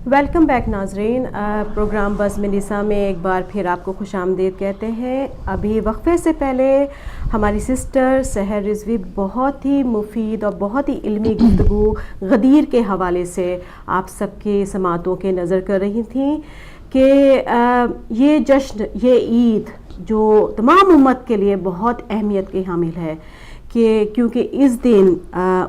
Welcome back ناظرین، programme بزم نساء میں ایک بار پھر آپ کو خوش آمدید کہتے ہیں۔ ابھی وقفے سے پہلے ہماری سسٹر سحر رضوی بہت ہی مفید اور بہت ہی علمی گفتگو غدیر کے حوالے سے آپ سب کی سماعتوں کے نظر کر رہی تھیں کہ یہ جشن، یہ عید جو تمام امت کے لیے بہت اہمیت کی حامل ہے، کہ کیونکہ اس دن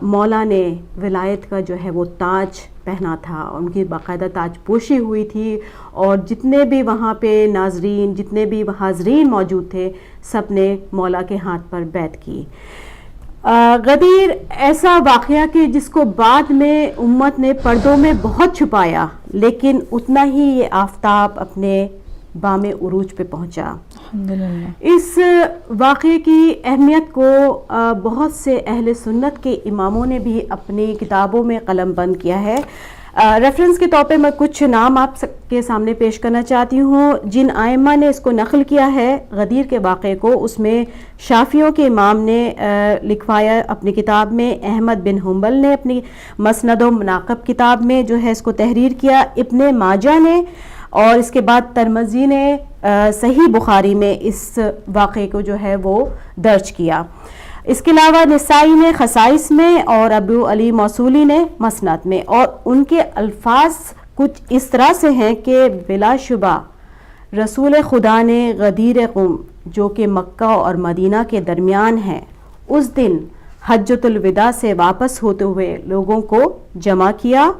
مولا نے ولایت کا جو ہے وہ تاج پہنا تھا، ان کی باقاعدہ تاج پوشی ہوئی تھی، اور جتنے بھی وہاں پہ ناظرین، جتنے بھی حاضرین موجود تھے، سب نے مولا کے ہاتھ پر بیعت کی۔ غدیر ایسا واقعہ کہ جس کو بعد میں امت نے پردوں میں بہت چھپایا، لیکن اتنا ہی یہ آفتاب اپنے بام عروج پہ پہنچا۔ الحمدللہ۔ اس واقعے کی اہمیت کو بہت سے اہل سنت کے اماموں نے بھی اپنی کتابوں میں قلم بند کیا ہے۔ ریفرنس کے طور پہ میں کچھ نام آپ کے سامنے پیش کرنا چاہتی ہوں جن ائمہ نے اس کو نقل کیا ہے غدیر کے واقعے کو۔ اس میں شافعیوں کے امام نے لکھوایا اپنی کتاب میں، احمد بن حنبل نے اپنی مسند و مناقب کتاب میں جو ہے اس کو تحریر کیا، ابن ماجہ نے، اور اس کے بعد ترمذی نے صحیح بخاری میں اس واقعے کو جو ہے وہ درج کیا۔ اس کے علاوہ نسائی نے خصائص میں اور ابو علی موصولی نے مسند میں، اور ان کے الفاظ کچھ اس طرح سے ہیں کہ بلا شبہ رسول خدا نے غدیر قم جو کہ مکہ اور مدینہ کے درمیان ہے، اس دن حجۃ الوداع سے واپس ہوتے ہوئے لوگوں کو جمع کیا۔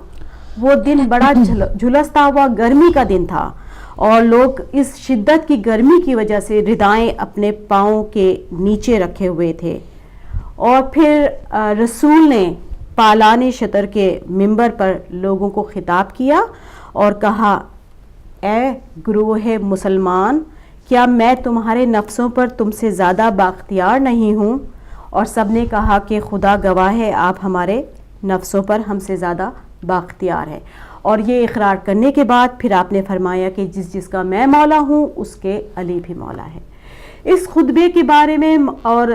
وہ دن بڑا جھلستا ہوا گرمی کا دن تھا، اور لوگ اس شدت کی گرمی کی وجہ سے ردائیں اپنے پاؤں کے نیچے رکھے ہوئے تھے، اور پھر رسول نے پالان شطر کے منبر پر لوگوں کو خطاب کیا اور کہا، اے گروہ مسلمان، کیا میں تمہارے نفسوں پر تم سے زیادہ بااختیار نہیں ہوں؟ اور سب نے کہا کہ خدا گواہ ہے، آپ ہمارے نفسوں پر ہم سے زیادہ بااختیار ہے۔ اور یہ اقرار کرنے کے بعد پھر آپ نے فرمایا کہ جس کا میں مولا ہوں اس کے علی بھی مولا ہے۔ اس خطبے کے بارے میں اور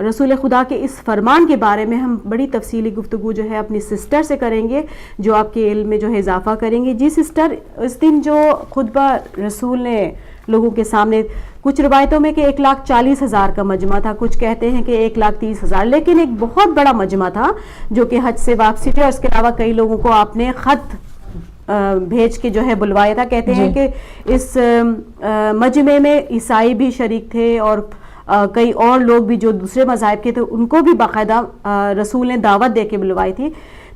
رسول خدا کے اس فرمان کے بارے میں ہم بڑی تفصیلی گفتگو جو ہے اپنی سسٹر سے کریں گے، جو آپ کے علم میں جو ہے اضافہ کریں گے۔ جی سسٹر، اس دن جو خطبہ رسول نے لوگوں کے سامنے، کچھ روایتوں میں کہ 1,40,000 کا مجمع تھا، کچھ کہتے ہیں کہ 1,30,000، لیکن ایک بہت بڑا مجمع تھا جو کہ حج سے واپسی تھے، اور اس کے علاوہ کئی لوگوں کو آپ نے خط بھیج کے جو ہے بلوایا تھا۔ کہتے ہیں کہ اس مجمع میں عیسائی بھی شریک تھے، اور کئی اور لوگ بھی جو دوسرے مذاہب کے تھے، ان کو بھی باقاعدہ رسول نے دعوت دے کے بلوائی تھی۔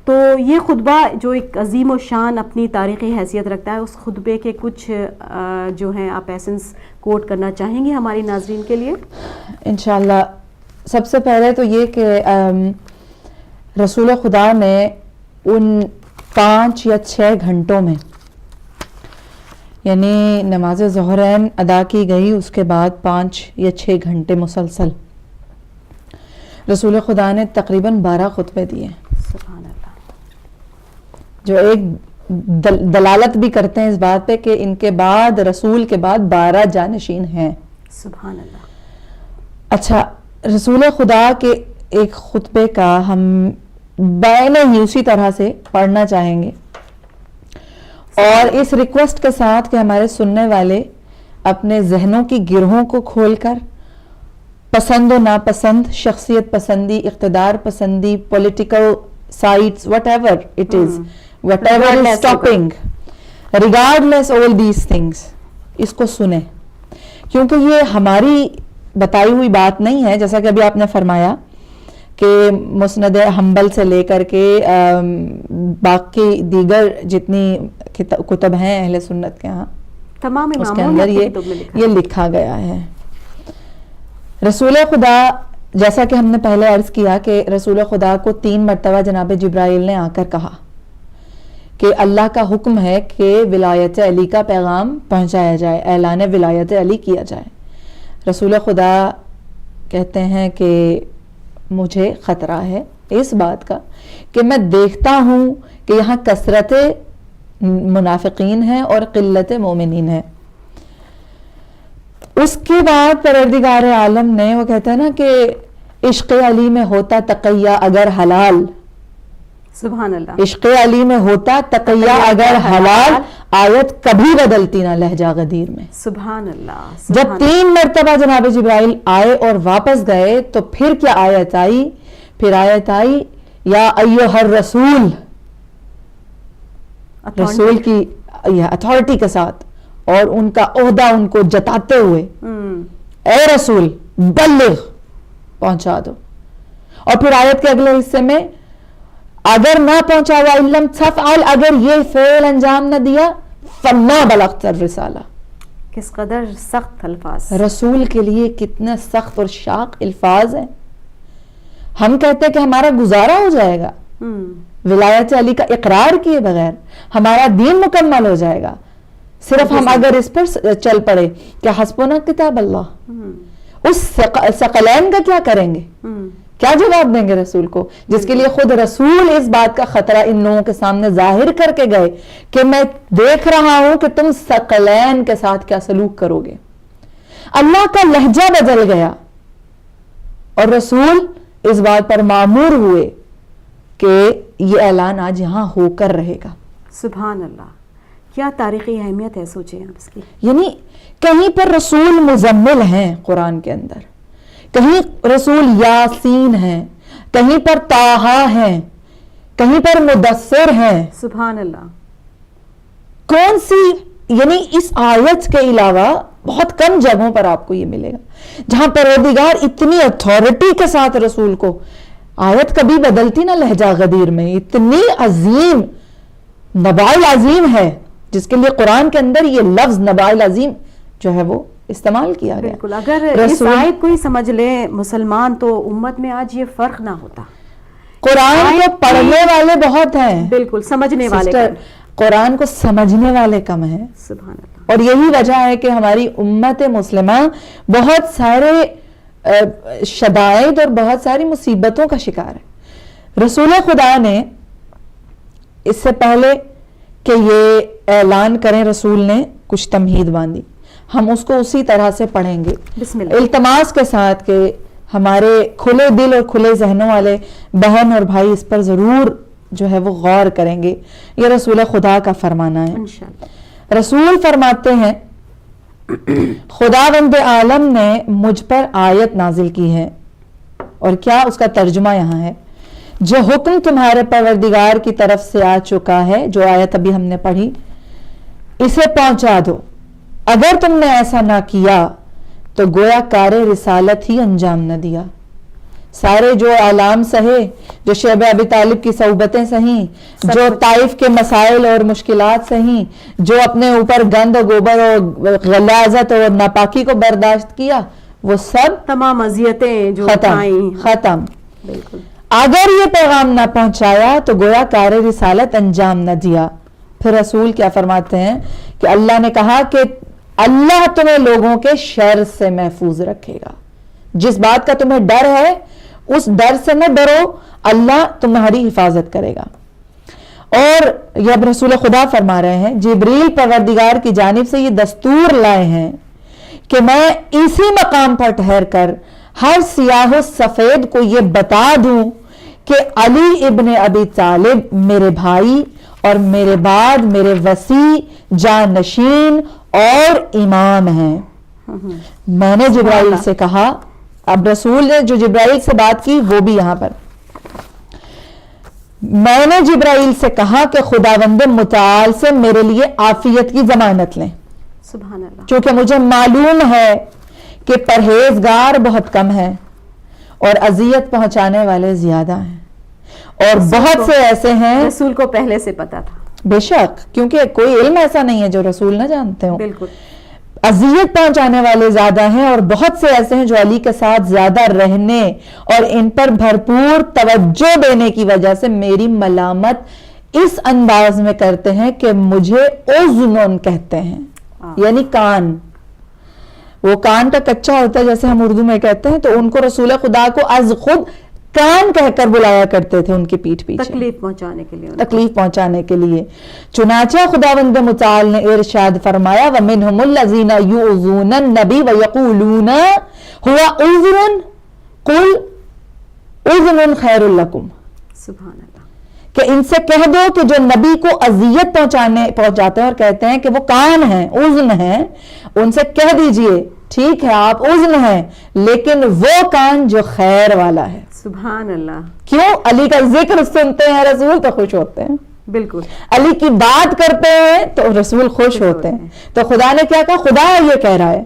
تو یہ خطبہ جو ایک عظیم و شان اپنی تاریخی حیثیت رکھتا ہے، اس خطبے کے کچھ جو ہیں آپ ایسنس کوٹ کرنا چاہیں گے ہماری ناظرین کے لیے؟ انشاءاللہ سب سے پہلے تو یہ کہ رسول خدا نے ان 5 یا 6 گھنٹوں میں، یعنی نماز ظہرین ادا کی گئی، اس کے بعد 5 یا 6 گھنٹے مسلسل رسول خدا نے تقریباً 12 خطبے دیے، سبحان اللہ، جو ایک دلالت بھی کرتے ہیں اس بات پہ کہ ان کے بعد، رسول کے بعد 12 جانشین ہیں۔ سبحان اللہ۔ اچھا، رسول خدا کے ایک خطبے کا ہم بیان ہی اسی طرح سے پڑھنا چاہیں گے، اور اس ریکویسٹ کے ساتھ کہ ہمارے سننے والے اپنے ذہنوں کی گرہوں کو کھول کر پسند و ناپسند، شخصیت پسندی، اقتدار پسندی، political science, whatever it is, whatever is stopping, regardless all these things, اس کو سنیں، کیونکہ یہ ہماری بتائی ہوئی بات نہیں ہے۔ جیسا کہ ابھی آپ نے فرمایا کہ مسند حنبل سے لے کر کے باقی دیگر جتنی کتب ہیں اہل سنت کے ہاں، تمام اس کے اماموں اندر نے یہ لکھا گیا ہے۔ رسول خدا، جیسا کہ ہم نے پہلے عرض کیا کہ رسول خدا کو 3 مرتبہ جناب جبرائیل نے آ کر کہا کہ اللہ کا حکم ہے کہ ولایت علی کا پیغام پہنچایا جائے، اعلان ولایت علی کیا جائے۔ رسول خدا کہتے ہیں کہ مجھے خطرہ ہے اس بات کا کہ میں دیکھتا ہوں کہ یہاں کثرت منافقین ہیں اور قلت مومنین ہے۔ اس کے بعد پروردگار عالم نے، وہ کہتا ہے نا کہ عشق علی میں ہوتا تقیہ اگر حلال، سبحان اللہ. عشق علی میں ہوتا تقیہ اگر حلال، آیت کبھی بدلتی نہ لہجہ غدیر میں. سبحان اللہ. جب 3 مرتبہ جناب جبرائیل آئے اور واپس گئے تو پھر کیا آیت آئی؟ پھر آیت آئی یا ایھا الرسول، رسول کی اتھارٹی کے ساتھ اور ان کا عہدہ ان کو جتاتے ہوئے، اے رسول بلغ، پہنچا دو. اور پھر آیت کے اگلے حصے میں اگر نہ پہنچا ہوا علم تفعل، اگر یہ فعل انجام نہ دیا فما بلغت الرسالہ. کس قدر سخت الفاظ. رسول کے لیے کتنے سخت اور شاق الفاظ ہیں. ہم کہتے ہیں کہ ہمارا گزارا ہو جائے گا ولایت علی کا اقرار کیے بغیر، ہمارا دین مکمل ہو جائے گا صرف ہم اگر اس پر چل پڑے کہ حسبنا کتاب اللہ. اس ثقلین کا کیا کریں گے؟ کیا جواب دیں گے رسول کو، جس کے لیے خود رسول اس بات کا خطرہ ان لوگوں کے سامنے ظاہر کر کے گئے کہ میں دیکھ رہا ہوں کہ تم ثقلین کے ساتھ کیا سلوک کرو گے. اللہ کا لہجہ بدل گیا اور رسول اس بات پر مامور ہوئے کہ یہ اعلان آج یہاں ہو کر رہے گا. سبحان اللہ. کیا تاریخی اہمیت ہے، سوچیں آپ اس کی. یعنی کہیں پر رسول مزمل ہیں قرآن کے اندر، کہیں رسول یاسین ہیں، کہیں پر طٰہٰ ہیں، کہیں پر مدثر ہیں. سبحان اللہ. کون سی، یعنی اس آیت کے علاوہ بہت کم جگہوں پر آپ کو یہ ملے گا جہاں پروردگار اتنی اتھارٹی کے ساتھ رسول کو، آیت کبھی بدلتی نہ لہجہ غدیر میں، اتنی عظیم نبائل عظیم ہے جس کے لیے قرآن کے اندر یہ لفظ نبائل عظیم جو ہے وہ استعمال کیا گیا. بالکل. اگر اس آیت کو ہی سمجھ لے مسلمان تو امت میں آج یہ فرق نہ ہوتا. قرآن کو پڑھنے والے بہت ہیں، بالکل، سمجھنے والے کم. قرآن کو سمجھنے والے کم ہیں. سبحان اللہ. اور یہی وجہ ہے کہ ہماری امت مسلمہ بہت سارے شدائد اور بہت ساری مصیبتوں کا شکار ہے. رسول خدا نے اس سے پہلے کہ یہ اعلان کریں رسول نے کچھ تمہید باندھی، ہم اس کو اسی طرح سے پڑھیں گے بسم اللہ. التماس کے ساتھ کہ ہمارے کھلے دل اور کھلے ذہنوں والے بہن اور بھائی اس پر ضرور جو ہے وہ غور کریں گے. یہ رسول خدا کا فرمانا ہے. انشاءاللہ. رسول فرماتے ہیں خداوند عالم نے مجھ پر آیت نازل کی ہے، اور کیا اس کا ترجمہ یہاں ہے، جو حکم تمہارے پروردگار کی طرف سے آ چکا ہے، جو آیت ابھی ہم نے پڑھی، اسے پہنچا دو. اگر تم نے ایسا نہ کیا تو گویا کار رسالت ہی انجام نہ دیا. سارے جو اعلام سہے، جو شعب ابی طالب کی صحبتیں سہیں، جو طائف کے مسائل اور مشکلات سہیں، جو اپنے اوپر گند و گوبر اور غلاظت اور ناپاکی کو برداشت کیا، وہ سب تمام اذیتیں جو ختم. بالکل. اگر یہ پیغام نہ پہنچایا تو گویا کار رسالت انجام نہ دیا. پھر رسول کیا فرماتے ہیں کہ اللہ نے کہا کہ اللہ تمہیں لوگوں کے شر سے محفوظ رکھے گا. جس بات کا تمہیں ڈر ہے اس ڈر سے نہ ڈرو، اللہ تمہاری حفاظت کرے گا. اور یہ اب رسول خدا فرما رہے ہیں جبریل پروردگار کی جانب سے یہ دستور لائے ہیں کہ میں اسی مقام پر ٹھہر کر ہر سیاہ و سفید کو یہ بتا دوں کہ علی ابن ابی طالب میرے بھائی اور میرے بعد میرے وسیع جانشین اور امام ہیں. میں نے جبرائیل سے کہا، اب رسول نے جو جبرائیل سے بات کی وہ بھی یہاں پر، میں نے جبرائیل سے کہا کہ خداوند متعال سے میرے لیے عافیت کی ضمانت لیں. سبحان اللہ. چونکہ مجھے معلوم ہے کہ پرہیزگار بہت کم ہیں اور اذیت پہنچانے والے زیادہ ہیں، اور بہت سے ایسے ہیں. رسول کو پہلے سے پتا تھا. بے شک، کیونکہ کوئی علم ایسا نہیں ہے جو رسول نہ جانتے ہوں. بالکل. اذیت پہنچانے والے زیادہ ہیں، اور بہت سے ایسے ہیں جو علی کے ساتھ زیادہ رہنے اور ان پر بھرپور توجہ دینے کی وجہ سے میری ملامت اس انداز میں کرتے ہیں کہ مجھے اذن کہتے ہیں، یعنی کان. وہ کان کا کچا ہوتا ہے جیسے ہم اردو میں کہتے ہیں، تو ان کو رسول خدا کو از خود کان کہہ کر بلایا کرتے تھے ان کی پیٹھ پیچھے، تکلیف پہنچانے کے لیے. چنانچہ خداوند متعال نے ارشاد فرمایا وَمِنْهُمُ الَّذِينَ يُؤْذُونَ النَّبِيَّ وَيَقُولُونَ هُوَ أُذْنٌ قُلْ أُذْنٌ خَيْرٌ لَكُمْ. سبحان اللہ. کہ ان سے کہہ دو کہ جو نبی کو اذیت پہنچاتے ہیں اور کہتے ہیں کہ وہ کان ہیں، اذن ہیں، ان سے کہہ دیجئے ٹھیک ہے آپ اذن ہیں لیکن وہ کان جو خیر والا ہے. سبحان اللہ. کیوں؟ علی کا ذکر سنتے ہیں رسول تو خوش ہوتے ہیں. بالکل. علی کی بات کرتے ہیں تو رسول خوش ہوتے ہیں. تو خدا نے کیا کہا؟ خدا یہ کہہ رہا ہے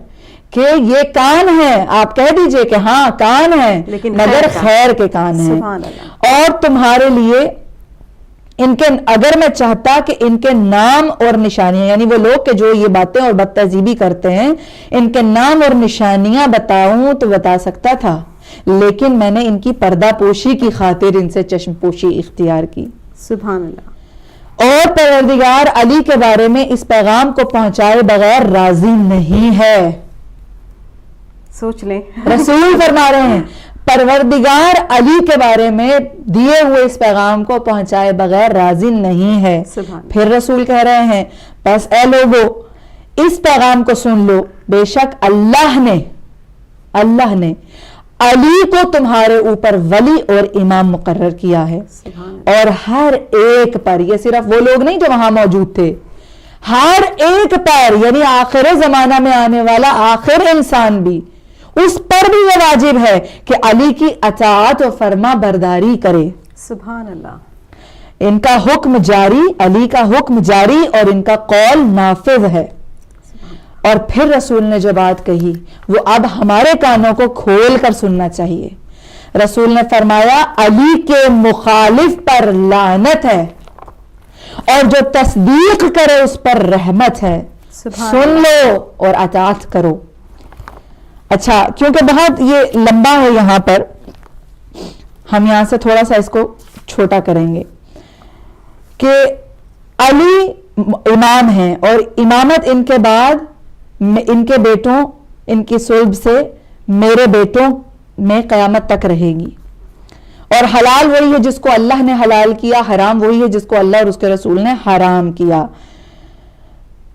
کہ یہ کان ہیں، آپ کہہ دیجئے کہ ہاں کان ہیں مگر خیر کے کان ہیں. اور تمہارے لیے ان کے، اگر میں چاہتا کہ ان کے نام اور نشانیاں، یعنی وہ لوگ کہ جو یہ باتیں اور بد تہذیبی کرتے ہیں، ان کے نام اور نشانیاں بتاؤں تو بتا سکتا تھا، لیکن میں نے ان کی پردہ پوشی کی خاطر ان سے چشم پوشی اختیار کی. سبحان اللہ. اور پروردگار علی کے بارے میں اس پیغام کو پہنچائے بغیر راضی نہیں ہے. سوچ لیں، رسول فرما رہے ہیں پروردگار علی کے بارے میں دیے ہوئے اس پیغام کو پہنچائے بغیر راضی نہیں ہے. پھر رسول کہہ رہے ہیں بس اے لوگو اس پیغام کو سن لو، بے شک اللہ نے علی کو تمہارے اوپر ولی اور امام مقرر کیا ہے. اور ہر ایک پر، یہ صرف وہ لوگ نہیں جو وہاں موجود تھے، ہر ایک پر یعنی آخر زمانہ میں آنے والا آخر انسان بھی، اس پر بھی یہ واجب ہے کہ علی کی اطاعت و فرما برداری کرے. سبحان اللہ. ان کا حکم جاری، علی کا حکم جاری اور ان کا قول نافذ ہے. اور پھر رسول نے جو بات کہی وہ اب ہمارے کانوں کو کھول کر سننا چاہیے. رسول نے فرمایا علی کے مخالف پر لعنت ہے اور جو تصدیق کرے اس پر رحمت ہے. سن لو اور اطاعت کرو. اچھا، کیونکہ بہت یہ لمبا ہے یہاں پر، ہم یہاں سے تھوڑا سا اس کو چھوٹا کریں گے کہ علی امام ہیں اور امامت ان کے بعد ان کے بیٹوں، ان کی صلب سے میرے بیٹوں میں قیامت تک رہے گی. اور حلال وہی ہے جس کو اللہ نے حلال کیا، حرام وہی ہے جس کو اللہ اور اس کے رسول نے حرام کیا.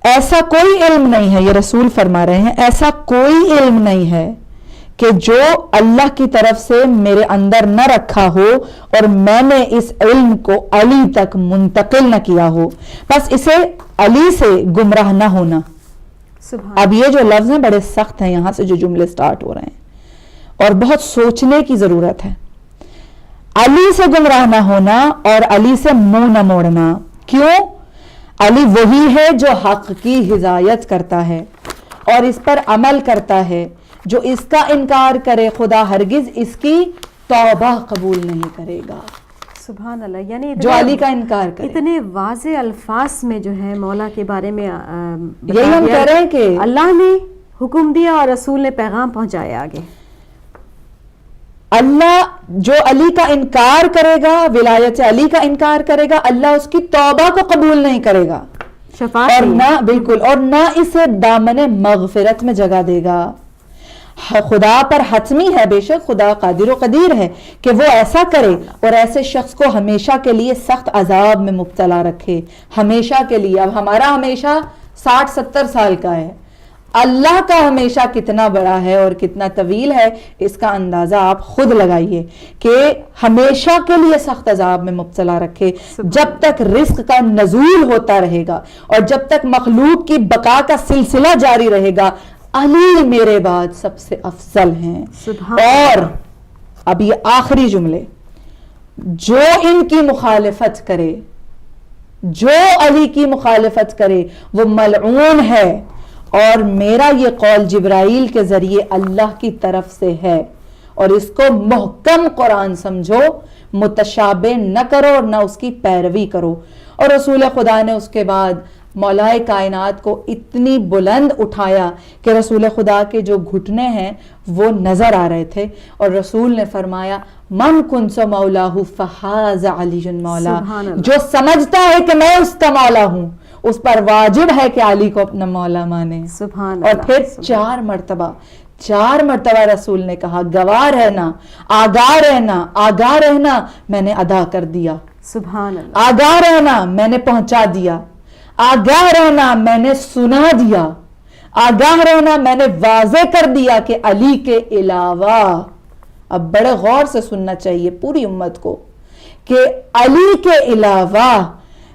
ایسا کوئی علم نہیں ہے، یہ رسول فرما رہے ہیں، ایسا کوئی علم نہیں ہے کہ جو اللہ کی طرف سے میرے اندر نہ رکھا ہو اور میں نے اس علم کو علی تک منتقل نہ کیا ہو. بس اسے علی سے گمراہ نہ ہونا. اب یہ جو لفظ ہیں بڑے سخت ہیں، یہاں سے جو جملے سٹارٹ ہو رہے ہیں اور بہت سوچنے کی ضرورت ہے. علی سے گمراہ نہ ہونا اور علی سے منہ نہ موڑنا. کیوں؟ علی وہی ہے جو حق کی ہدایت کرتا ہے اور اس پر عمل کرتا ہے. جو اس کا انکار کرے خدا ہرگز اس کی توبہ قبول نہیں کرے گا. سبحان اللہ. یعنی جو علی کا انکار کرے. اتنے واضح الفاظ میں جو ہے مولا کے بارے میں یہی ہم کہہ رہے ہیں کہ اللہ نے حکم دیا اور رسول نے پیغام پہنچایا آگے. اللہ جو علی کا انکار کرے گا، ولایت علی کا انکار کرے گا، اللہ اس کی توبہ کو قبول نہیں کرے گا اور نہ بالکل، اور نہ اسے دامن مغفرت میں جگہ دے گا. خدا پر حتمی ہے، بے شک خدا قادر و قدیر ہے کہ وہ ایسا کرے اور ایسے شخص کو ہمیشہ کے لیے سخت عذاب میں مبتلا رکھے، ہمیشہ کے لیے. اب ہمارا ہمیشہ 60-70 سال کا ہے، اللہ کا ہمیشہ کتنا بڑا ہے اور کتنا طویل ہے، اس کا اندازہ آپ خود لگائیے کہ ہمیشہ کے لیے سخت عذاب میں مبتلا رکھے جب تک رزق کا نزول ہوتا رہے گا اور جب تک مخلوق کی بقا کا سلسلہ جاری رہے گا. علی میرے بعد سب سے افضل ہیں. اور اب یہ آخری جملے، جو ان کی مخالفت کرے، جو علی کی مخالفت کرے وہ ملعون ہے. اور میرا یہ قول جبرائیل کے ذریعے اللہ کی طرف سے ہے. اور اس کو محکم قرآن سمجھو، متشابہ نہ کرو اور نہ اس کی پیروی کرو. اور رسول خدا نے اس کے بعد مولائے کائنات کو اتنی بلند اٹھایا کہ رسول خدا کے جو گھٹنے ہیں وہ نظر آ رہے تھے. اور رسول نے فرمایا من کنت مولاہ فہذا علی مولا. جو سمجھتا ہے کہ میں اس کا مولا ہوں اس پر واجب ہے کہ علی کو اپنا مولا مانے. اور پھر 4 مرتبہ رسول نے کہا گواہ رہنا، آگاہ رہنا، آگاہ رہنا، میں نے ادا کر دیا. سبحان اللہ. آگاہ رہنا، میں نے پہنچا دیا. آگاہ رہنا، میں نے سنا دیا. آگاہ رہنا، میں نے واضح کر دیا کہ علی کے علاوہ، اب بڑے غور سے سننا چاہیے پوری امت کو، کہ علی کے علاوہ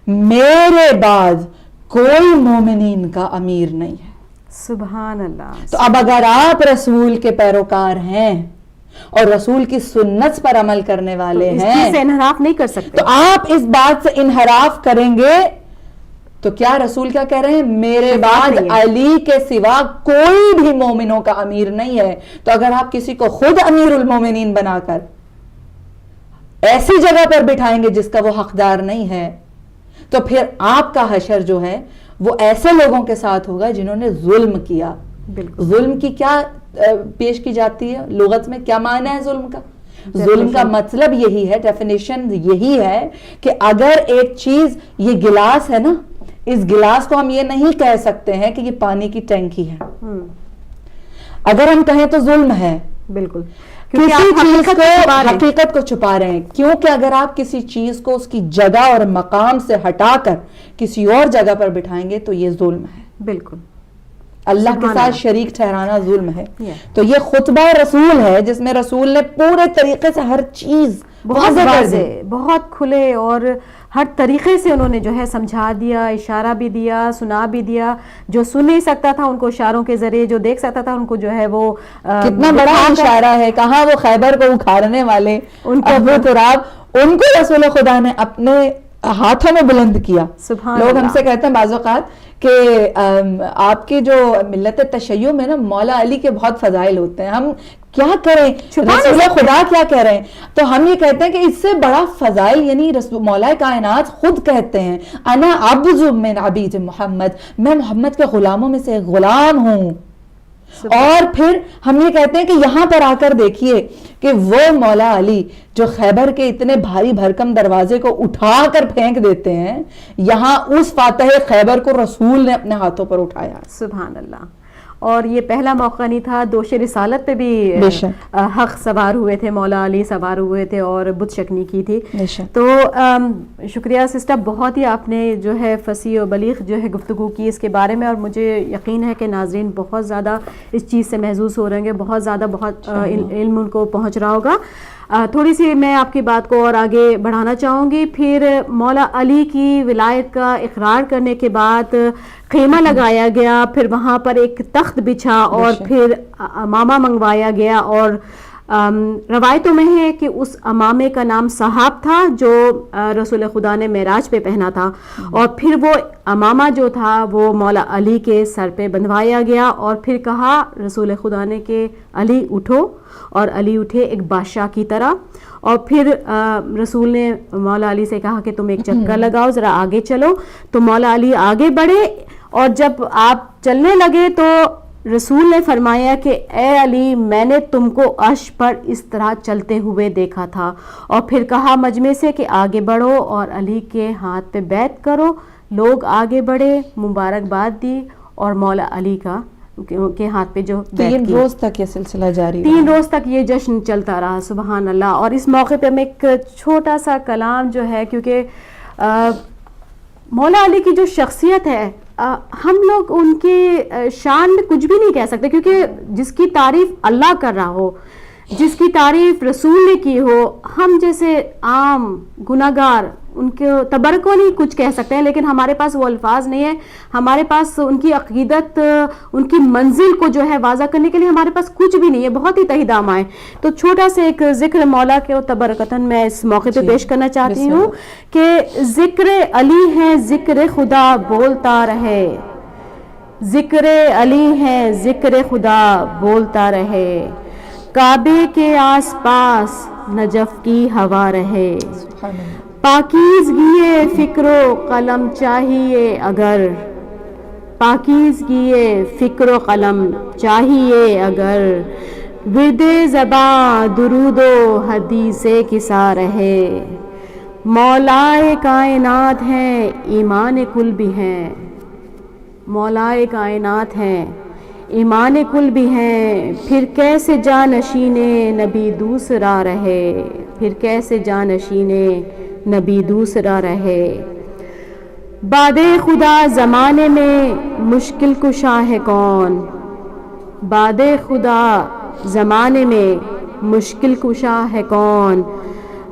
میرے بعد کوئی مومنین کا امیر نہیں ہے. سبحان اللہ. تو اب اگر آپ رسول کے پیروکار ہیں اور رسول کی سنت پر عمل کرنے والے اس ہیں چیز سے انحراف نہیں کر سکتے. تو آپ اس بات سے انحراف کریں گے تو کیا رسول کیا کہہ رہے ہیں؟ میرے بعد علی کے سوا کوئی بھی مومنوں کا امیر نہیں ہے. تو اگر آپ کسی کو خود امیر المومنین بنا کر ایسی جگہ پر بٹھائیں گے جس کا وہ حقدار نہیں ہے تو پھر آپ کا حشر جو ہے وہ ایسے لوگوں کے ساتھ ہوگا جنہوں نے ظلم کیا. ظلم کی کیا پیش کی جاتی ہے لغت میں؟ کیا معنی ہے ظلم کا؟ ظلم کا مطلب یہی ہے، ڈیفینیشن یہی ہے کہ اگر ایک چیز، یہ گلاس ہے نا، اس گلاس کو ہم یہ نہیں کہہ سکتے ہیں کہ یہ پانی کی ٹینکی ہے. اگر ہم کہیں تو ظلم ہے. بالکل. کسی چیز کو، حقیقت کو چھپا رہے ہیں. کیونکہ اگر آپ کسی چیز کو اس کی جگہ اور مقام سے ہٹا کر کسی اور جگہ پر بٹھائیں گے تو یہ ظلم ہے. بالکل. اللہ کے ساتھ شریک ٹھہرانا ظلم ہے. تو یہ خطبہ رسول ہے جس میں رسول نے پورے طریقے سے ہر چیز بہت واضح، بہت کھلے اور ہر طریقے سے انہوں نے جو ہے سمجھا دیا، اشارہ بھی دیا، سنا بھی دیا. جو سن نہیں سکتا تھا ان کو اشاروں کے ذریعے، جو دیکھ سکتا تھا ان کو جو ہے وہ کتنا بڑا اشارہ ہے. کہاں وہ خیبر کو اکھاڑنے والے ان کو ابو تراب، ان کو رسول خدا نے اپنے ہاتھوں میں بلند کیا. لوگ ہم سے کہتے ہیں بعض اوقات کہ آپ کی جو ملت تشیع میں نا مولا علی کے بہت فضائل ہوتے ہیں. ہم کیا کریں، رسول خدا کیا کہہ رہے ہیں؟ تو ہم یہ کہتے ہیں کہ اس سے بڑا فضائل، یعنی مولا کائنات خود کہتے ہیں انا عبد من عبید محمد، میں محمد کے غلاموں میں سے ایک غلام ہوں. اور پھر ہم یہ کہتے ہیں کہ یہاں پر آ کر دیکھیے کہ وہ مولا علی جو خیبر کے اتنے بھاری بھرکم دروازے کو اٹھا کر پھینک دیتے ہیں، یہاں اس فاتح خیبر کو رسول نے اپنے ہاتھوں پر اٹھایا. سبحان اللہ. اور یہ پہلا موقع نہیں تھا، دوش رسالت پہ بھی حق سوار ہوئے تھے، مولا علی سوار ہوئے تھے اور بت شکنی کی تھی. تو شکریہ سسٹر، بہت ہی آپ نے جو ہے فصیح و بلیغ جو ہے گفتگو کی اس کے بارے میں، اور مجھے یقین ہے کہ ناظرین بہت زیادہ اس چیز سے محظوظ ہو رہے ہیں، بہت زیادہ بہت علم ان کو پہنچ رہا ہوگا. تھوڑی سی میں آپ کی بات کو اور آگے بڑھانا چاہوں گی. پھر مولا علی کی ولایت کا اقرار کرنے کے بعد خیمہ لگایا گیا، پھر وہاں پر ایک تخت بچھا اور پھر امامہ منگوایا گیا، اور روایتوں میں ہے کہ اس امامے کا نام صحاب تھا جو رسول خدا نے معراج پہ پہنا تھا. اور پھر وہ امامہ جو تھا وہ مولا علی کے سر پہ بندھوایا گیا، اور پھر کہا رسول خدا نے کہ علی اٹھو، اور علی اٹھے ایک بادشاہ کی طرح. اور پھر رسول نے مولا علی سے کہا کہ تم ایک چکر لگاؤ، ذرا آگے چلو. تو مولا علی آگے بڑھے، اور جب آپ چلنے لگے تو رسول نے فرمایا کہ اے علی، میں نے تم کو عرش پر اس طرح چلتے ہوئے دیکھا تھا. اور پھر کہا مجمع سے کہ آگے بڑھو اور علی کے ہاتھ پہ بیعت کرو. لوگ آگے بڑھے، مبارکباد دی، اور مولا علی کے ہاتھ پہ جو 3 روز تک یہ سلسلہ جاری، 3 روز تک یہ جشن چلتا رہا. سبحان اللہ. اور اس موقع پہ میں ایک چھوٹا سا کلام جو ہے، کیونکہ مولا علی کی جو شخصیت ہے، ہم لوگ ان کی شان میں کچھ بھی نہیں کہہ سکتے، کیونکہ جس کی تعریف اللہ کر رہا ہو، جس کی تعریف رسول نے کی ہو، ہم جیسے عام گناہگار ان کے تبرکو نہیں کچھ کہہ سکتے ہیں. لیکن ہمارے پاس وہ الفاظ نہیں ہے، ہمارے پاس ان کی عقیدت، ان کی منزل کو جو ہے واضح کرنے کے لیے ہمارے پاس کچھ بھی نہیں ہے، بہت ہی تحت آمہ ہے. تو چھوٹا سے ایک ذکر مولا کے تبرکتاً میں اس موقع پہ پیش کرنا چاہتی ہوں کہ ذکر علی ہے ذکر خدا بولتا رہے، ذکر علی ہے ذکر خدا بولتا رہے، کعبے کے آس پاس نجف کی ہوا رہے، پاکیزگی فکر و قلم چاہیے اگر، پاکیزگی فکر و قلم چاہیے اگر، ورد زباں درود و حدیث کسا رہے، مولائے کائنات ہیں ایمان کل بھی ہیں، مولائے کائنات ہیں ایمان کل بھی ہیں، پھر کیسے جانشین نبی دوسرا رہے، پھر کیسے جانشین نبی دوسرا رہے، بعد خدا زمانے میں مشکل کشا ہے کون، بعد خدا زمانے میں مشکل کشا ہے کون،